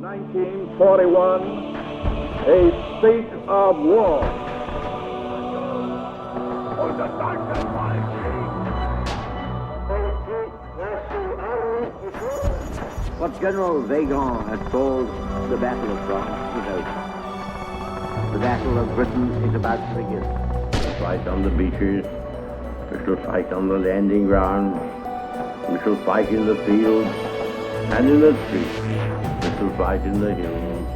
1941, a state of war. What General Vagon had called the Battle of France was over. The Battle of Britain is about to begin. We shall fight on the beaches, we shall fight on the landing grounds, we shall fight in the fields and in the streets, we shall fight in the hills.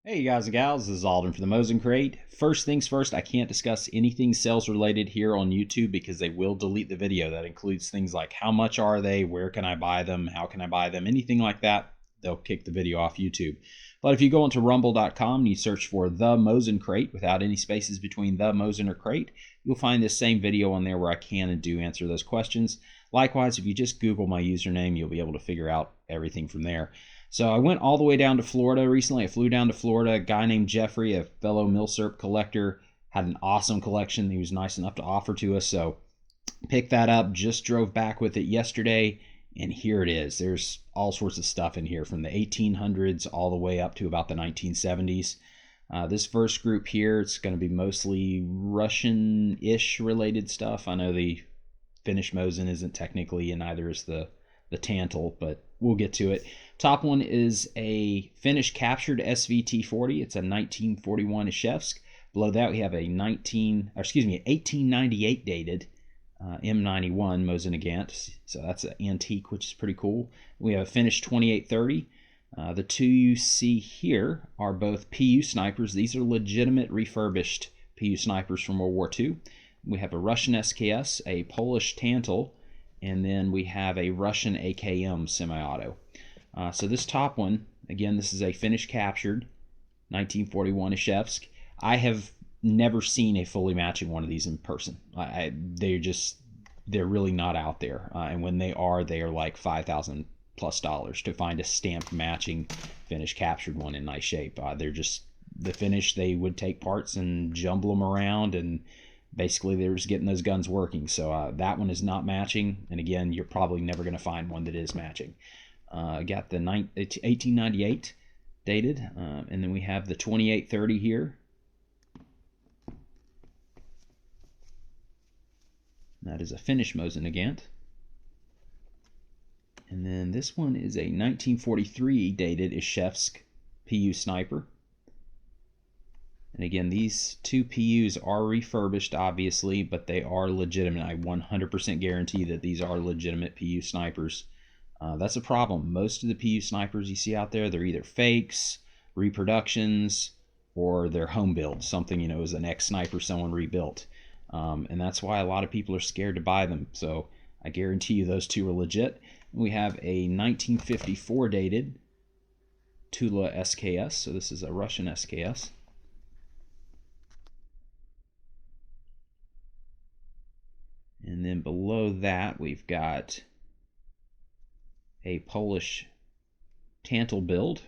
Hey guys and gals, this is Alden for the Mosin Crate. First things first, I can't discuss anything sales related here on YouTube because they will delete the video. That includes things like how much are they, where can I buy them, how can I buy them, anything like that, they'll kick the video off YouTube. But if you go onto rumble.com and you search for the Mosin Crate without any spaces between the Mosin or Crate, you'll find this same video on there where I can and do answer those questions. Likewise, if you just Google my username, you'll be able to figure out everything from there. So I went all the way down to Florida recently. I flew down to Florida. A guy named Jeffrey, a fellow milsurp collector, had an awesome collection he was nice enough to offer to us. So picked that up, just drove back with it yesterday, and here it is. There's all sorts of stuff in here from the 1800s all the way up to about the 1970s. This first group here, it's going to be mostly Russian-ish related stuff. I know the Finnish Mosin isn't technically, and neither is the Tantal, but we'll get to it. Top one is a Finnish captured SVT-40. It's a 1941 Ishevsk. Below that we have a 1898 dated M91 Mosin Nagant. So that's an antique, which is pretty cool. We have a Finnish 2830. The two you see here are both PU snipers. These are legitimate refurbished PU snipers from World War II. We have a Russian SKS, a Polish Tantal, and then we have a Russian AKM semi-auto. So this top one, again, this is a Finnish captured 1941 Ishevsk. I have never seen a fully matching one of these in person. They're really not out there. And when they are like $5,000 plus to find a stamped matching Finnish captured one in nice shape. They're just the Finnish. They would take parts and jumble them around, and basically they're just getting those guns working. So that one is not matching, and again, you're probably never going to find one that is matching. Got the 1898 dated, and then we have the 2830 here. That is a Finnish Mosin Nagant. And then this one is a 1943 dated Ishevsk PU sniper. And again, these two PUs are refurbished, obviously, but they are legitimate. I 100% guarantee that these are legitimate PU snipers. That's a problem. Most of the PU snipers you see out there, they're either fakes, reproductions, or they're home builds. Something, is an ex-sniper someone rebuilt. And that's why a lot of people are scared to buy them. So I guarantee you those two are legit. We have a 1954 dated Tula SKS. So this is a Russian SKS. And then below that, we've got a Polish Tantal build,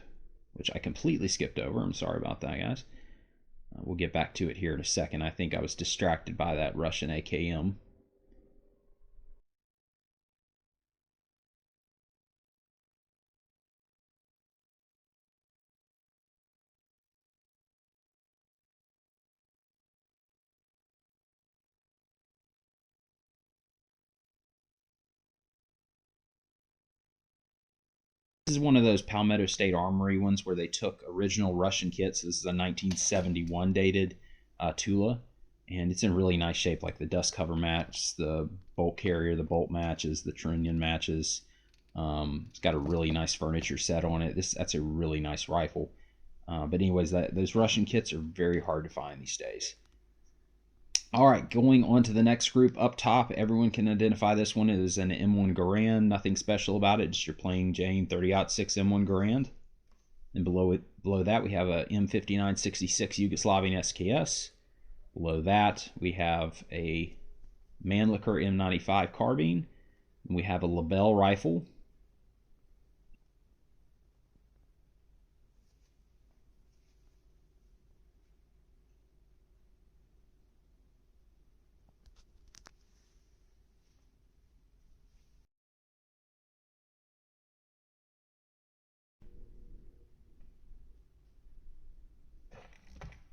which I completely skipped over. I'm sorry about that, guys. We'll get back to it here in a second. I think I was distracted by that Russian AKM. This is one of those Palmetto State Armory ones where they took original Russian kits. This is a 1971 dated Tula, and it's in really nice shape, like the dust cover match, the bolt carrier, the bolt matches, the trunnion matches. It's got a really nice furniture set on it. That's a really nice rifle. But anyways, those Russian kits are very hard to find these days. All right, going on to the next group. Up top, everyone can identify this one as an M1 Garand. Nothing special about it, just your plain Jane 30-06 M1 Garand. And below that, we have a M5966 Yugoslavian SKS. Below that, we have a Mannlicher M95 carbine. And we have a Lebel rifle.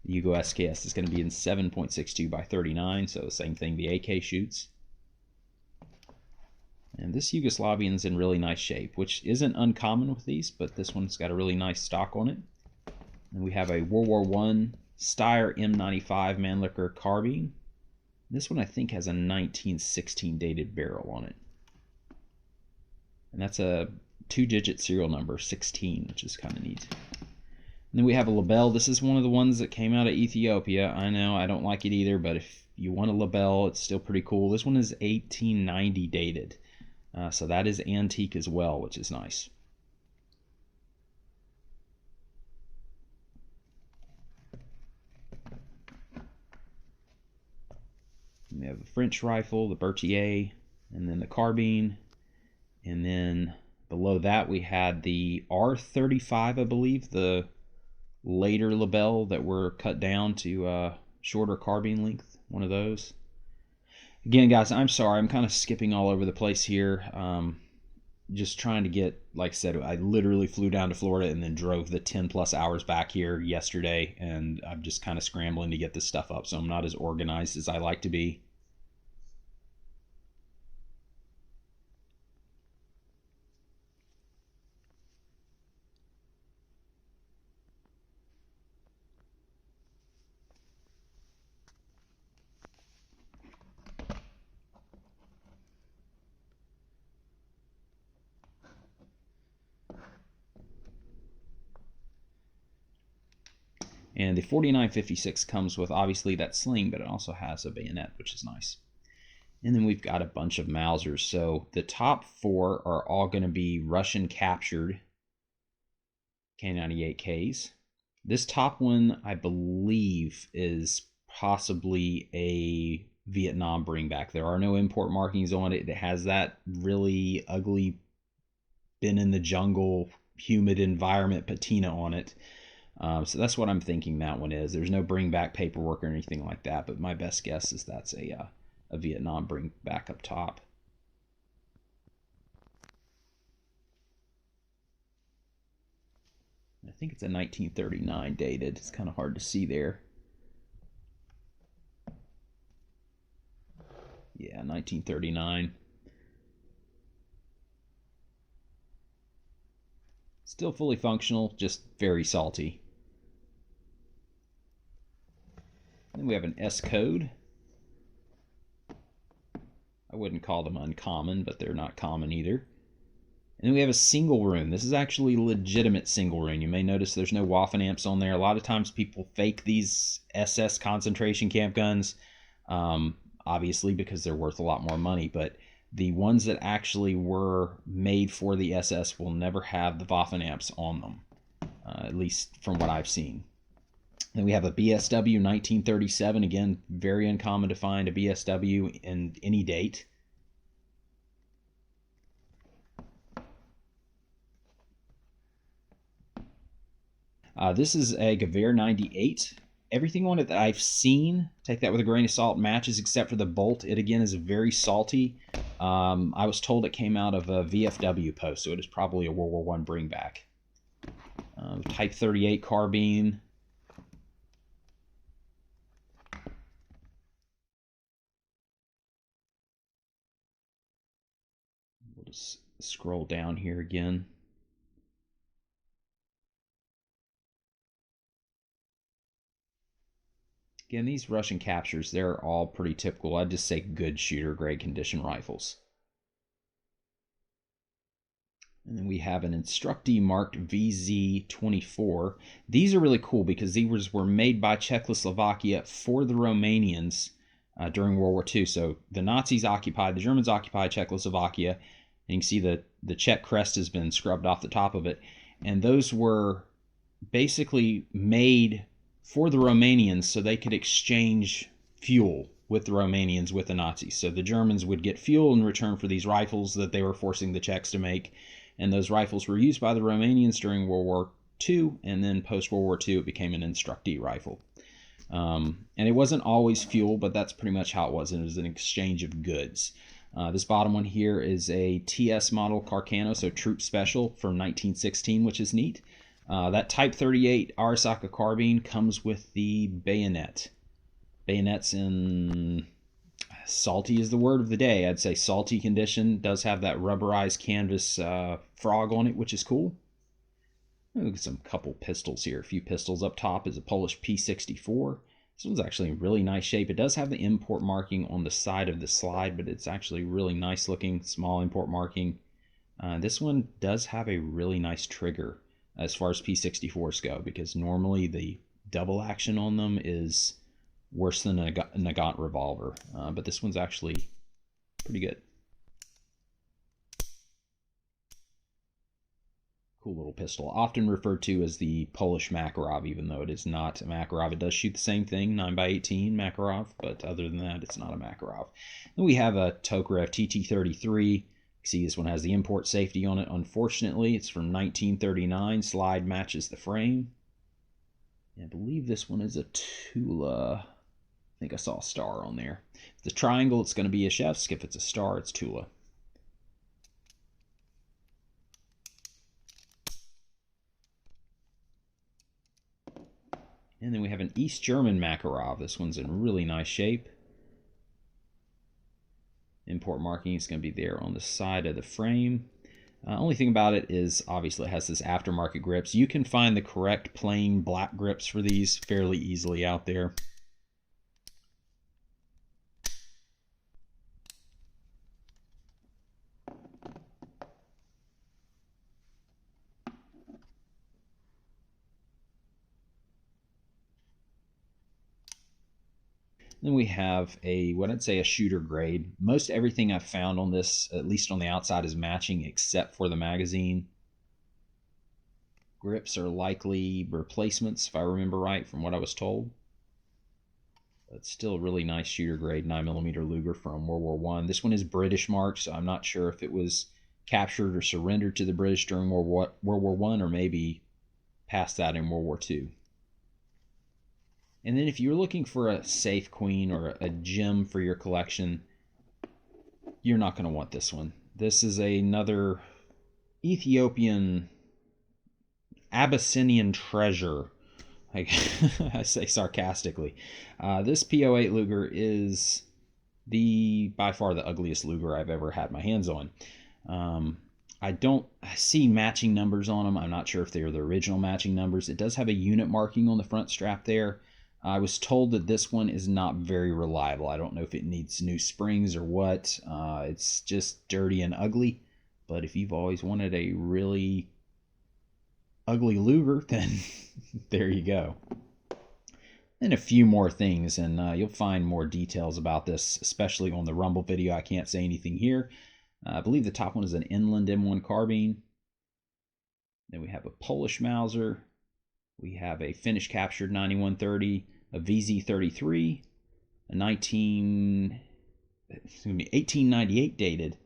The Yugo SKS is going to be in 7.62 by 39, so same thing the AK shoots. And this Yugoslavian's in really nice shape, which isn't uncommon with these, but this one's got a really nice stock on it. And we have a World War I Steyr M95 Mannlicher carbine. This one I think has a 1916 dated barrel on it. And that's a 2-digit serial number, 16, which is kind of neat. And then we have a Lebel. This is one of the ones that came out of Ethiopia. I know, I don't like it either, but if you want a Lebel, it's still pretty cool. This one is 1890 dated. So that is antique as well, which is nice. We have the French rifle, the Berthier, and then the carbine. And then below that we had the R35, I believe, the later Lebel that were cut down to shorter carbine length, one of those. Again, guys, I'm sorry, I'm kind of skipping all over the place here. Just trying to get, like I said, I literally flew down to Florida and then drove the 10 plus hours back here yesterday, and I'm just kind of scrambling to get this stuff up, so I'm not as organized as I like to be. And the 4956 comes with obviously that sling, but it also has a bayonet, which is nice. And then we've got a bunch of Mausers. So the top 4 are all going to be Russian captured K98Ks. This top one, I believe, is possibly a Vietnam bringback. There are no import markings on it. It has that really ugly, been in the jungle, humid environment patina on it. So that's what I'm thinking that one is. There's no bring back paperwork or anything like that, but my best guess is that's a Vietnam bring back up top. I think it's a 1939 dated. It's kind of hard to see there. Yeah, 1939. Still fully functional, just very salty. Then we have an S code. I wouldn't call them uncommon, but they're not common either. And then we have a single rune. This is actually legitimate single rune. You may notice there's no Waffen amps on there. A lot of times people fake these SS concentration camp guns, obviously because they're worth a lot more money, but the ones that actually were made for the SS will never have the Waffen amps on them, at least from what I've seen. Then we have a BSW 1937. Again, very uncommon to find a BSW in any date. This is a Gewehr 98. Everything on it that I've seen, take that with a grain of salt, matches except for the bolt. It again is very salty. I was told it came out of a VFW post, so it is probably a World War I bringback. Type 38 carbine. We'll just scroll down here again. Again, these Russian captures, they're all pretty typical. I'd just say good shooter, grade condition rifles. And then we have an Instructee marked VZ24. These are really cool because these were made by Czechoslovakia for the Romanians during World War II. So the Nazis occupied, the Germans occupied Czechoslovakia. And you can see the Czech crest has been scrubbed off the top of it. And those were basically made for the Romanians so they could exchange fuel with the Romanians with the Nazis. So the Germans would get fuel in return for these rifles that they were forcing the Czechs to make. And those rifles were used by the Romanians during World War II, and then post-World War II it became an Instructee rifle. And it wasn't always fuel, but that's pretty much how it was. And it was an exchange of goods. This bottom one here is a TS model Carcano, so Troop Special from 1916, which is neat. That Type 38 Arisaka carbine comes with the bayonet. Bayonet's in salty is the word of the day. I'd say salty condition. Does have that rubberized canvas frog on it, which is cool. Look at some couple pistols here. A few pistols up top is a Polish P64. This one's actually in really nice shape. It does have the import marking on the side of the slide, but it's actually really nice looking, small import marking. This one does have a really nice trigger as far as P64s go, because normally the double action on them is worse than a Nagant revolver, but this one's actually pretty good. Cool little pistol, often referred to as the Polish Makarov, even though it is not a Makarov. It does shoot the same thing, 9x18 Makarov, but other than that, it's not a Makarov. Then we have a Tokarev TT33. See, this one has the import safety on it. Unfortunately, it's from 1939. Slide matches the frame. I believe this one is a Tula. I think I saw a star on there. If it's a triangle, it's going to be a Shevsk. If it's a star, it's Tula. And then we have an East German Makarov. This one's in really nice shape. Import marking is going to be there on the side of the frame. Only thing about it is obviously it has this aftermarket grips. You can find the correct plain black grips for these fairly easily out there. Then we have what I'd say a shooter grade. Most everything I've found on this, at least on the outside, is matching except for the magazine. Grips are likely replacements, if I remember right, from what I was told. But still a really nice shooter grade 9mm Luger from World War I. This one is British marked, so I'm not sure if it was captured or surrendered to the British during World War I, or maybe past that in World War II. And then if you're looking for a safe queen or a gem for your collection, you're not going to want this one. This is another Ethiopian Abyssinian treasure, I say sarcastically. This P08 Luger is by far the ugliest Luger I've ever had my hands on. I don't see matching numbers on them. I'm not sure if they're the original matching numbers. It does have a unit marking on the front strap there. I was told that this one is not very reliable. I don't know if it needs new springs or what. It's just dirty and ugly. But if you've always wanted a really ugly Luger, then there you go. And a few more things, and you'll find more details about this, especially on the Rumble video. I can't say anything here. I believe the top one is an Inland M1 carbine. Then we have a Polish Mauser. We have a Finnish captured 9130, a VZ33, a 1898 dated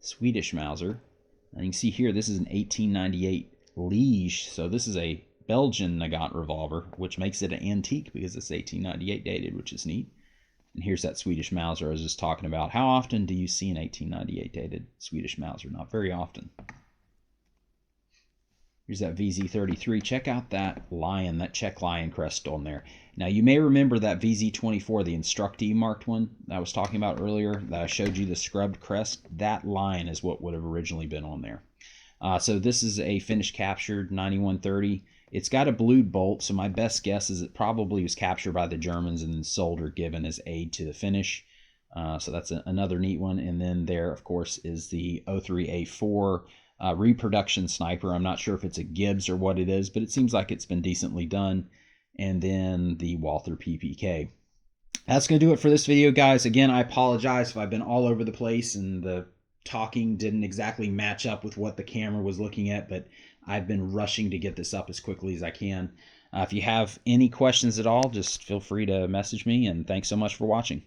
Swedish Mauser. And you can see here, this is an 1898 Liege, so this is a Belgian Nagant revolver, which makes it an antique because it's 1898 dated, which is neat. And here's that Swedish Mauser I was just talking about. How often do you see an 1898 dated Swedish Mauser? Not very often. Here's that VZ33. Check out that lion, that Czech lion crest on there. Now, you may remember that VZ24, the Instructee marked one that I was talking about earlier, that I showed you the scrubbed crest. That lion is what would have originally been on there. So this is a Finnish captured 9130. It's got a blued bolt, so my best guess is it probably was captured by the Germans and then sold or given as aid to the Finnish. So that's another neat one. And then there, of course, is the 03A4 reproduction sniper. I'm not sure if it's a Gibbs or what it is, but it seems like it's been decently done. And then the Walther PPK. That's going to do it for this video, guys. Again, I apologize if I've been all over the place and the talking didn't exactly match up with what the camera was looking at, but I've been rushing to get this up as quickly as I can. If you have any questions at all, just feel free to message me, and thanks so much for watching.